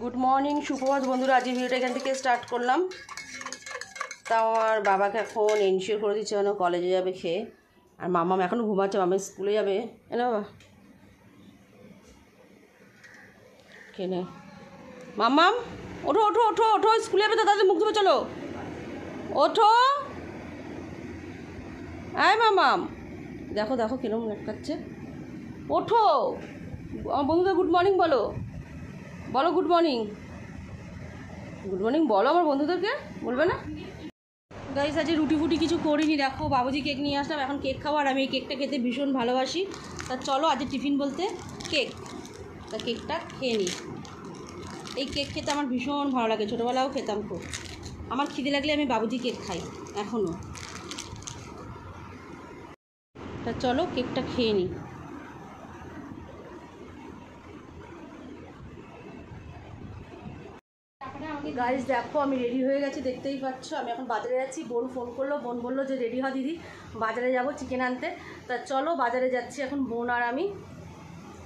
Good morning, সুপ্রভাত বন্ধুরা। আজকে ভিডিওটা এখান থেকে স্টার্ট করলাম। তাও আমার বাবাকে এখন এনশিওর করে দিচ্ছে যেন কলেজে যাবে খেয়ে। আর মামাম এখনও ঘুমাচ্ছে, মামা স্কুলে যাবে। না বাবা কেনে মামাম ওঠো ওঠো ওঠো ওঠো, স্কুলে যাবে তো, তাদের মুখ ধুবে চলো, ওঠো। আয় মামাম, দেখো দেখো কিরকম লেটকাচ্ছে। ওঠো, আমার বন্ধুদের গুড মর্নিং বলো, বলো গুড মর্নিং, গুড মর্নিং বলো আমার বন্ধুদেরকে, বলবে না? গাইস আজকে রুটি ফুটি কিছু করিনি। দেখো বাবুজি কেক নিয়ে আসলাম, এখন কেক খাবো। আর আমি এই কেকটা খেতে ভীষণ ভালোবাসি। তা চলো আজকে টিফিন বলতে কেক, তা কেকটা খেয়ে নিই। এই কেক খেতে আমার ভীষণ ভালো লাগে, ছোটোবেলাও খেতাম খুব। আমার খিদে লাগলে আমি বাবুজি কেক খাই এখনও। তা চলো কেকটা খেয়ে নিই। গাইস দেখো আমি রেডি হয়ে গেছি, দেখতেই পাচ্ছ। আমি এখন বাজারে যাচ্ছি। বোন ফোন করলো, বোন বললো যে রেডি হ দিদি, বাজারে যাব চিকেন আনতে। তা চলো বাজারে যাচ্ছি এখন বোন আর আমি।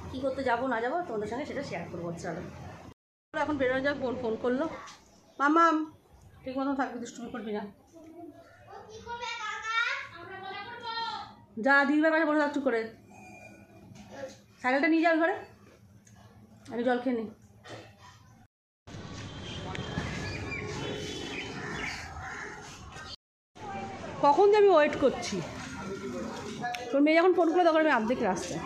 কী করতে যাবো না যাবো তোমাদের সঙ্গে সেটা শেয়ার করবো। চলো এখন বেরোনো যাক। বোন ফোন করলো। মামাম ঠিক মতো থাকবি, দুষ্টুমি করবি না। যা দিদিবার কাছে বলে থাকছু করে, সাইকেলটা নিয়ে যাও ঘরে, আমি জল খেয়ে নিই। কখন যে আমি ওয়েট করছি, তোর মেয়ে যখন ফোন করলো তখন আমি অর্ধেক রাস্তায়।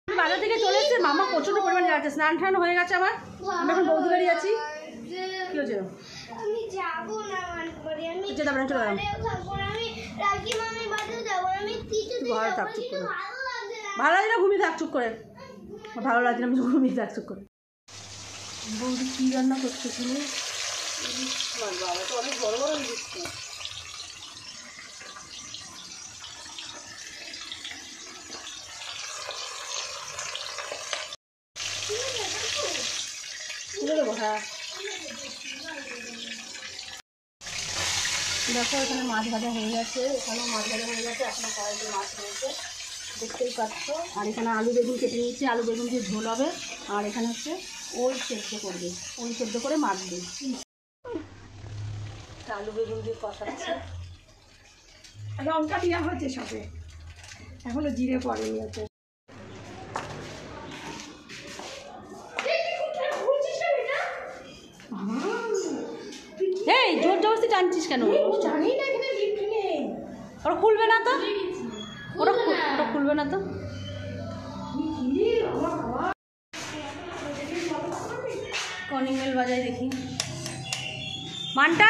বাজার থেকে চলে এসছে, মামা প্রচণ্ড পরিমাণে যাচ্ছে, স্নান টান হয়ে গেছে আমার। আমি এখন বৌদি বাড়ি যাচ্ছি। কি হয়েছে? ভালো লাগে না, ঘুমিয়ে থাক চুপ করে। ভালো লাগছে না, ঘুমিয়ে থাক চুপ করে। বৌদি কী রান্না করছে তুমি? বাবা তো অনেক বড় বড় দিচ্ছে। তুলে দেবো, হ্যাঁ। দেখো এখানে মাছ ভাজা হয়ে গেছে, এখানেও মাছ ভাজা হয়ে গেছে, এখনও কয়েকটি মাছ রয়েছে, দেখতেই পাচ্ছ। আর এখানে আলু বেগুন কেটে নিয়েছি, আলু বেগুন দিয়ে ঝোল হবে। আর এখানে হচ্ছে ওই সেদ্ধ করবে, ওই সেদ্ধ করে মাখবে। আলু বেগুন দিয়ে কষাচ্ছে, লঙ্কা দেওয়া হয়েছে সবে, এখনো জিরে পড়েনি। আছে এই জোর জবরদস্তি টানছিস কেন? জানি না, এখানে লিফট নেই। ওরা খুলবে না তো, ওরা খুলবে না তো। কলিং বেল বাজাই দেখি। মানটা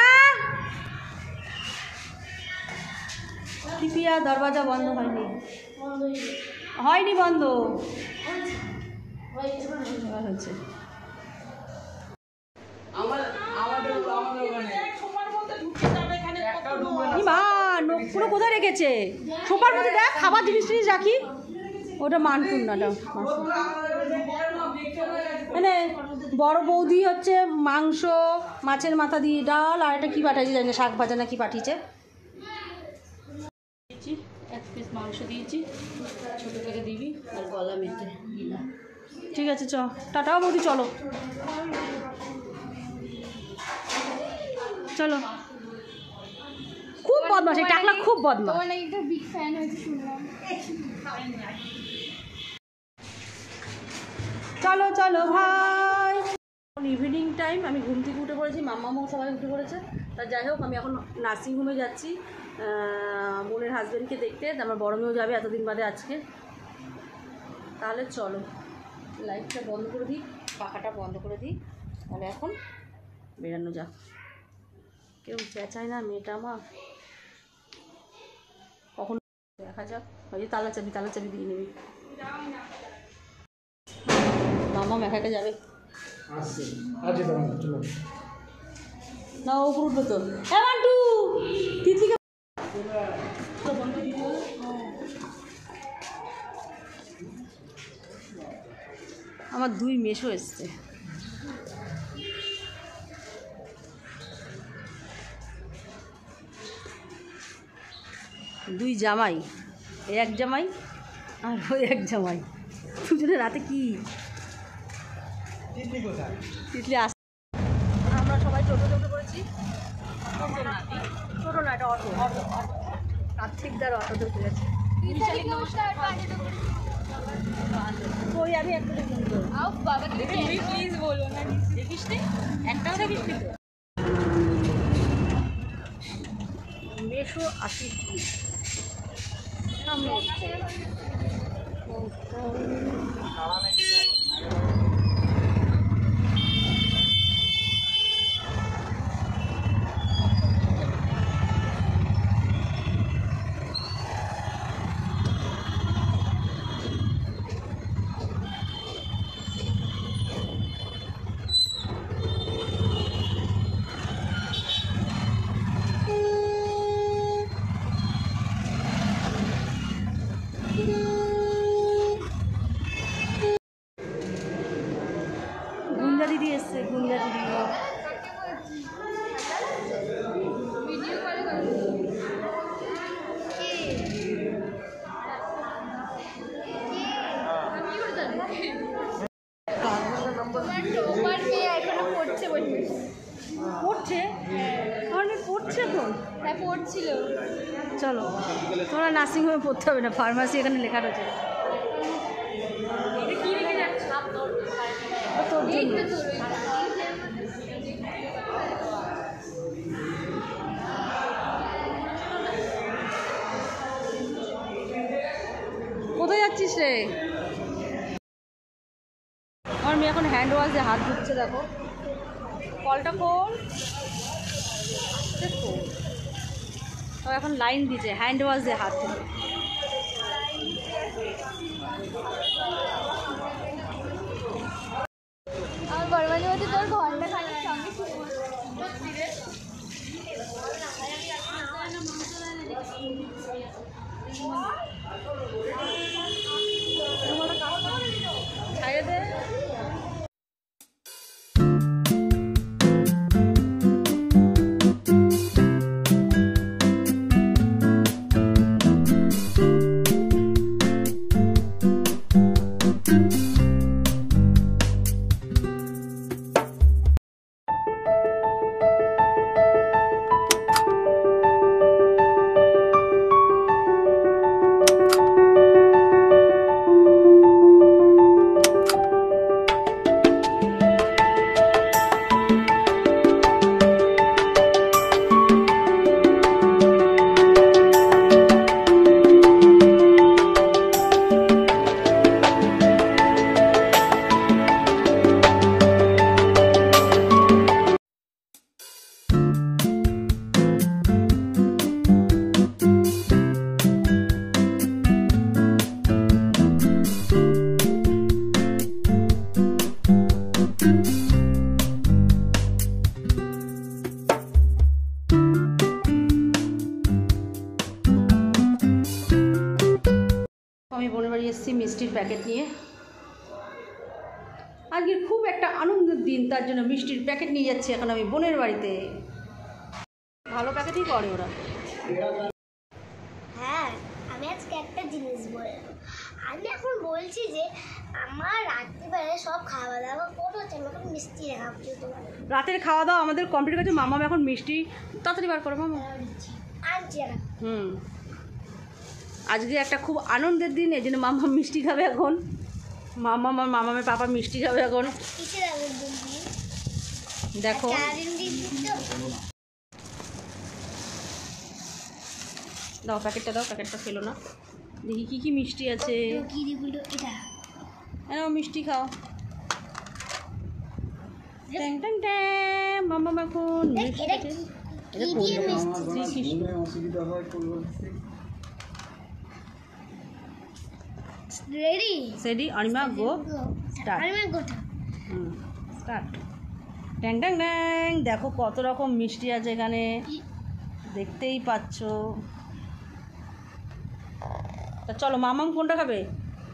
টিপিয়া দরজা বন্ধ হয়নি, হয়নি বন্ধ হয়েছে। পুরো কোথায় রেখেছে? সোফার মধ্যে দেখ, খাবার জিনিস টিনিস রাখি। ওটা মানকুন না, মানে বড় বৌদি হচ্ছে মাংস, মাছের মাথা দিয়ে ডাল, আর এটা কী পাঠাইছে জানি না, শাক ভাজা না কি পাঠিয়েছে। দিয়েছি 1 পিস মাংস দিয়েছি, ছোটো করে দিবি আর গলা মেটে। ঠিক আছে চ, টাটাও বৌদি, চলো চলো। খুব বদমাস, এই টাকলা খুব বদমাস। চলো চলো ভাই। ইভিনিং টাইম, আমি ঘুম থেকে উঠে পড়েছি, মাম্মাও সবাই উঠে পড়েছে। তা যাই হোক আমি এখন নার্সিংহোমে যাচ্ছি বোনের হাজব্যান্ডকে দেখতে। আমার বড় মেয়েও যাবে এতদিন বাদে আজকে। তাহলে চলো লাইটটা বন্ধ করে দিই, পাখাটা বন্ধ করে দিই, তাহলে এখন বেরানো যাক। কেউ চেঁচায় না মেয়েটা আমার, কখন দেখা যাক। ওই তালা চাবি দিয়ে নেবি। মামা একা যাবে না, ও উঠবে তো। আমার 2 মেশো এসছে। দুই জামাই, এক জামাই আর ওই এক জামাই। দুজনে রাতে কি তিতলি আস। আমরা সবাই টোটো করেছি। টোটো না, এটা অটো অটো অটো কার্তিকদার অটোতে উঠে গেছে। ওই আমি একটা প্লিজ বলো না, দেখিস নি একটাও দেখিস নি তো। মেশো আসি সামনে গুঞ্জা দিদি এসছে, গুঞ্জা দিদি। পড়ছে পড়ছে এখন? হ্যাঁ পড়ছিল। চলো, তোমরা নার্সিংহোমে পড়তে হবে না, ফার্মাসি এখানে লেখা রয়েছে। তোর জন্য কোথায় যাচ্ছিস রে? আমার মেয়ে এখন হ্যান্ড ওয়াশ দিয়ে হাত ধুচ্ছে। দেখো কলটা খোল, দেখো ও এখন লাইন দিচ্ছে হ্যান্ড ওয়াশ দিয়ে হাত ধুবে। আমার বড় মাঝে মধ্যে তোর ঘন্টা খানিক সঙ্গে ছাইড়ে দে। আমি বোনের বাড়ি এসেছি মিষ্টির প্যাকেট নিয়ে। আজকে খুব একটা আনন্দের দিন, তার জন্য মিষ্টির প্যাকেট নিয়ে যাচ্ছি এখন আমি বোনের বাড়িতে। ভালো প্যাকেটই করে ওরা। হ্যাঁ, আমি আজকে একটা জিনিস বলবো। আমি এখন বলছি যে আমার রাত্রিবেলা সব খাওয়া দাওয়া করে হচ্ছে, আমাকে মিষ্টি খাওয়া তোমার রাতের খাওয়া দাওয়া আমাদের কমপ্লিট হয়েছে। মামাম এখন মিষ্টি তাড়াতাড়ি বার করো মামা। আনছি না। আজকে একটা খুব আনন্দের দিন, এই জন্য মামা মিষ্টি খাবে এখন। মামামের পাপা মিষ্টি খাবে এখন। কিসের আনন্দের দিন? দেখো দাও প্যাকেটটা, দাও প্যাকেটটা ফেলো না। দেখি কি কি মিষ্টি আছে। মিষ্টি খাও। ট্যাং ট্যাং ট্যাং, মামা এখন মিষ্টি আছে। রেডি সেডি অনিমা গো স্টার্ট। স্টার্ট। ট্যাং ট্যাং ট্যাং, দেখো কত রকম মিষ্টি আছে এখানে, দেখতেই পাচ্ছ। তা চলো, মামাম কোনটা খাবে?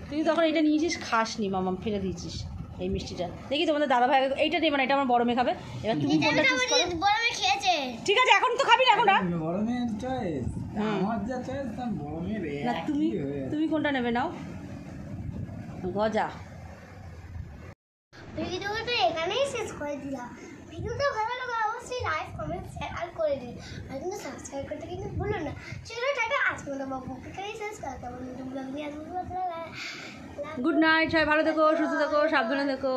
তুই তখন এটা নিয়েছিস, খাসনি, মামাম ফেলে দিয়েছিস এই মিষ্টিটা। দেখি তোমাদের দাদা ভাই এইটা নেই, মানে এটা আমার বড় মেয়ে খাবে। এবার তুমি কোনটা চুজ করো? বড় মেয়ে খেয়েছে। ঠিক আছে, এখন তো খাবি না, এখন বড় মেয়ের চয়েস, আমার যা চয়েস তার বড় মেয়ের না। তুমি কোনটা নেবে? নাও গজা। ভিডিওটা এখানেই শেষ করে দিলাম। ভিডিওটা ভালো লাগলে অবশ্যই লাইক কমেন্ট শেয়ার করে দিন, আর কিন্তু সাবস্ক্রাইব করতে কিন্তু ভুলো না। চলো টাটা, আজকে মতো বাবু এখানেই শেষ করে দেবো। নতুন ব্লগ নিয়ে আসবো। গুড নাইট, সবাই ভালো থেকো, সুস্থ থেকো, সাবধানে থেকো।